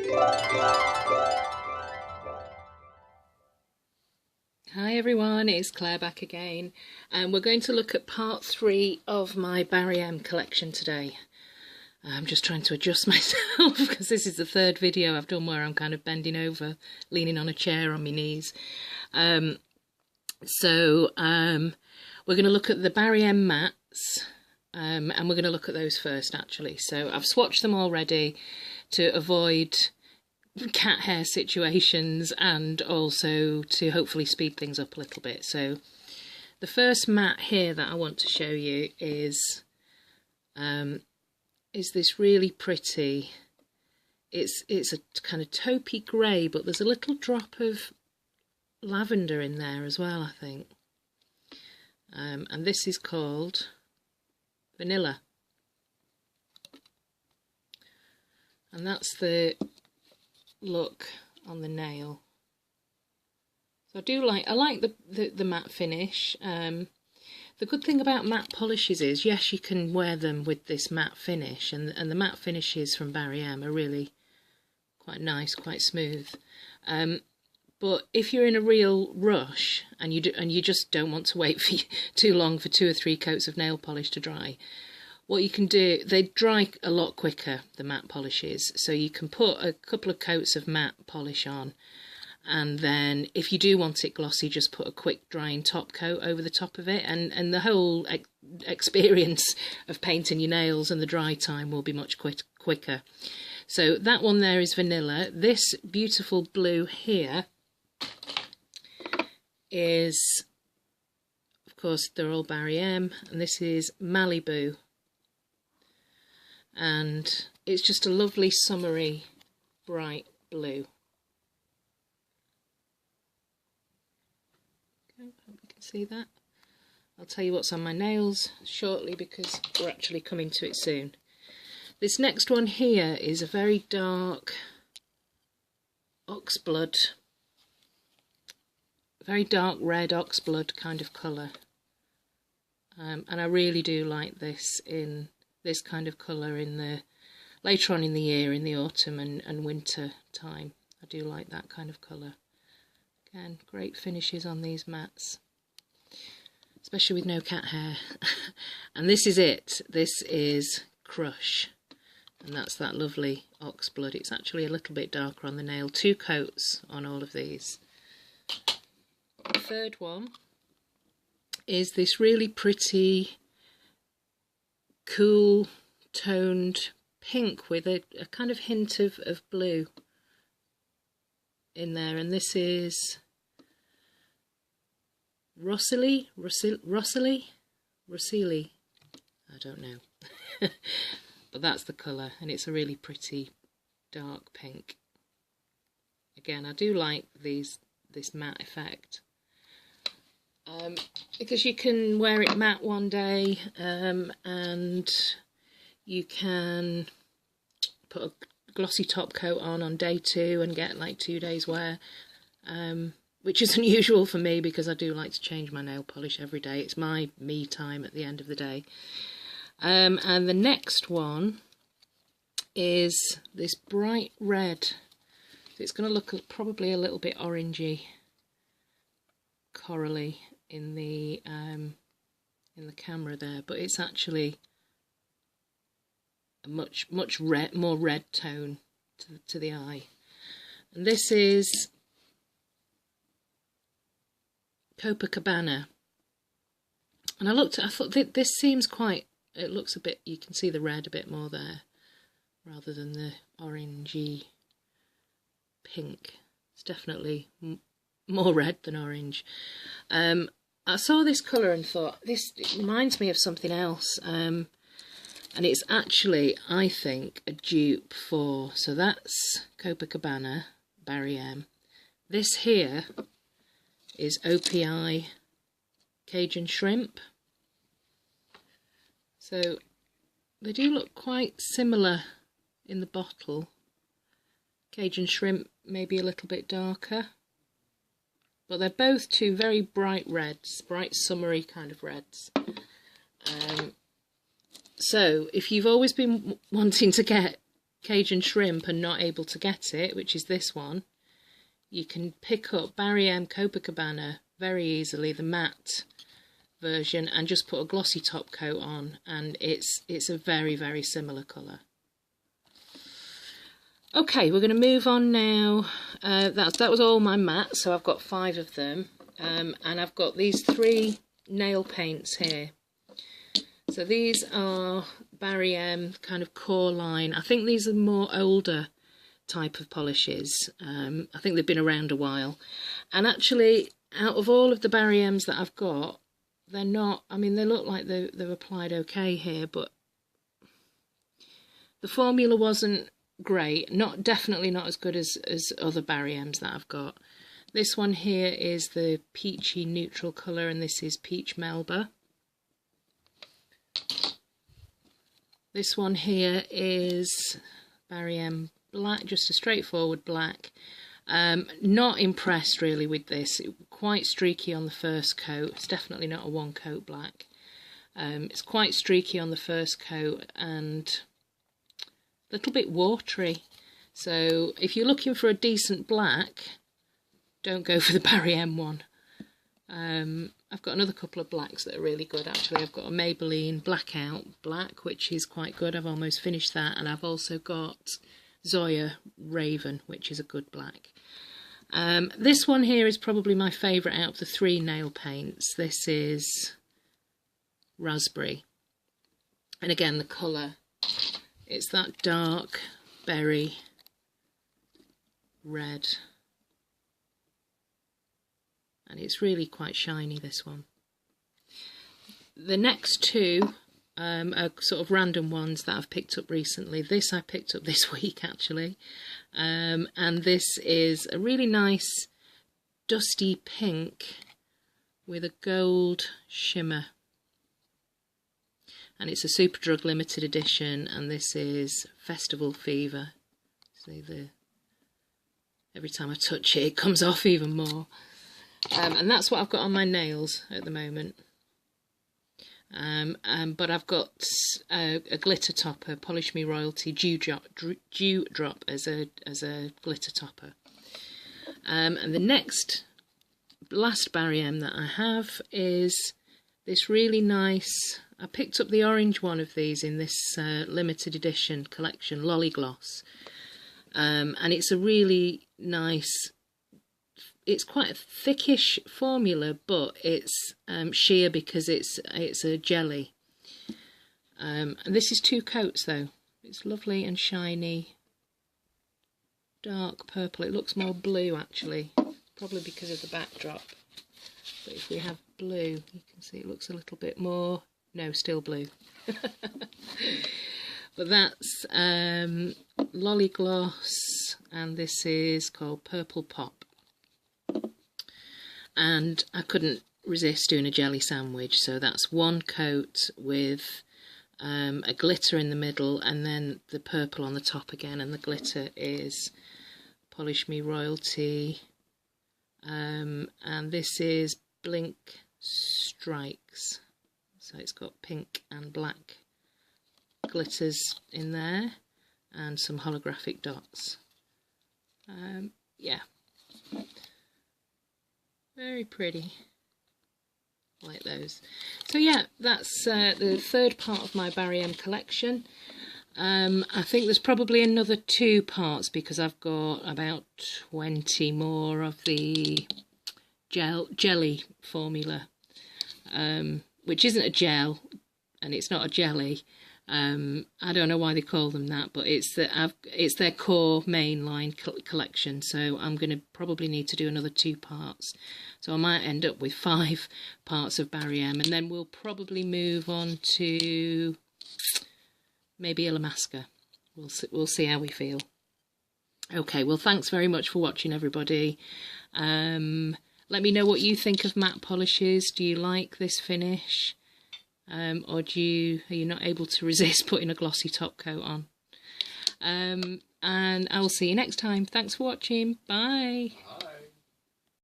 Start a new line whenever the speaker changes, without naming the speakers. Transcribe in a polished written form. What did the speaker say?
Hi everyone, it's Claire back again, and we're going to look at part 3 of my Barry M collection today. I'm just trying to adjust myself because this is the third video I've done where I'm kind of bending over, leaning on a chair on my knees. We're going to look at the Barry M mats, and we're going to look at those first actually. So I've swatched them already to avoid cat hair situations and also to hopefully speed things up a little bit. So the first mat here that I want to show you is this really pretty, it's a kind of taupey grey, but there's a little drop of lavender in there as well, I think. And this is called Vanilla, and that's the look on the nail. So I like the matte finish. The good thing about matte polishes is, yes, you can wear them with this matte finish, and the matte finishes from Barry M are really quite nice, quite smooth. But if you're in a real rush and you just don't want to wait for too long for 2 or 3 coats of nail polish to dry, what you can do, they dry a lot quicker, the matte polishes, so you can put a couple of coats of matte polish on, and then if you do want it glossy, just put a quick drying top coat over the top of it, and the whole experience of painting your nails and the dry time will be much quicker. So that one there is Vanilla. This beautiful blue here is, of course, they're all Barry M, and this is Malibu. And it's just a lovely summery bright blue. Okay, hope you can see that. I'll tell you what's on my nails shortly because we're actually coming to it soon. This next one here is a very dark oxblood, very dark red oxblood kind of colour. And I really do like this in this kind of colour in the later on in the year, in the autumn and winter time. I do like that kind of colour. Again, great finishes on these mats, especially with no cat hair. And this is it. This is Crush, and that's that lovely oxblood. It's actually a little bit darker on the nail. 2 coats on all of these. The third one is this really pretty, cool toned pink with a kind of hint of blue in there, and this is Rossili, I don't know. But that's the colour, and it's a really pretty dark pink. Again, I do like this matte effect. Because you can wear it matte one day, and you can put a glossy top coat on day 2 and get like 2 days wear, which is unusual for me because I do like to change my nail polish every day. It's my me time at the end of the day. And the next one is this bright red. It's going to look probably a little bit orangey, corally in the camera there, but it's actually a much more red tone to the eye. And this is Copacabana, and I thought this seems quite, it looks a bit, you can see the red a bit more there rather than the orangey pink. It's definitely more red than orange. I saw this colour and thought, this reminds me of something else, and it's actually, I think, a dupe for, so that's Copacabana, Barry M. This here is OPI Cajun Shrimp. So they do look quite similar in the bottle. Cajun Shrimp maybe a little bit darker, but they're both 2 very bright reds, bright summery kind of reds. So if you've always been wanting to get Cajun shrimp and not able to get it, which is this one, you can pick up Barry M Copacabana very easily, the matte version, and just put a glossy top coat on, and it's a very, very similar colour. Okay, we're going to move on now. That was all my matte, so I've got 5 of them, and I've got these 3 nail paints here. So these are Barry M kind of core line. I think these are more older type of polishes. I think they've been around a while. And actually, out of all of the Barry M's that I've got, they're not, I mean, they look like they're applied okay here, but the formula wasn't great. Definitely not as good as other Barry M's that I've got. This one here is the peachy neutral colour, and this is Peach Melba. This one here is Barry M black, just a straightforward black. Not impressed really with this. Quite streaky on the first coat. It's definitely not a one coat black. It's quite streaky on the first coat and a little bit watery. So if you're looking for a decent black, don't go for the Barry M one. I've got another couple of blacks that are really good actually. I've got a Maybelline Blackout Black, which is quite good. I've almost finished that, and I've also got Zoya Raven, which is a good black. This one here is probably my favourite out of the 3 nail paints. This is Raspberry, and again the colour, it's that dark berry red, and it's really quite shiny, this one. The next 2 are sort of random ones that I've picked up recently. This I picked up this week actually, and this is a really nice dusty pink with a gold shimmer, and it's a Superdrug limited edition, and this is Festival Fever. See, every time I touch it, it comes off even more. And that's what I've got on my nails at the moment. But I've got a glitter topper, Polish Me Royalty Dewdrop as a glitter topper. And the last Barry M that I have is this really nice, I picked up the orange one of these in this limited edition collection, Lolly Gloss. And it's a really nice, it's quite a thickish formula, but it's sheer because it's a jelly. And this is 2 coats though. It's lovely and shiny, dark purple. It looks more blue actually, probably because of the backdrop. But if we have blue, you can see it looks a little bit more, no, still blue. But that's Lolly Gloss, and this is called Purple Pop. And I couldn't resist doing a jelly sandwich, so that's 1 coat with a glitter in the middle, and then the purple on the top again, and the glitter is Polish Me Royalty, and this is Blink Strikes, so it's got pink and black glitters in there and some holographic dots. Yeah, very pretty, like those. So yeah, that's the 3rd part of my Barry M collection. I think there's probably another 2 parts because I've got about 20 more of the jelly formula, which isn't a gel and it's not a jelly. I don't know why they call them that, but it's their core mainline collection, so I'm going to probably need to do another 2 parts. So I might end up with 5 parts of Barry M, and then we'll probably move on to maybe Illamasqua. We'll see how we feel. Okay, well, thanks very much for watching, everybody. Let me know what you think of matte polishes. Do you like this finish? Or are you not able to resist putting a glossy top coat on? And I will see you next time. Thanks for watching. Bye. Bye.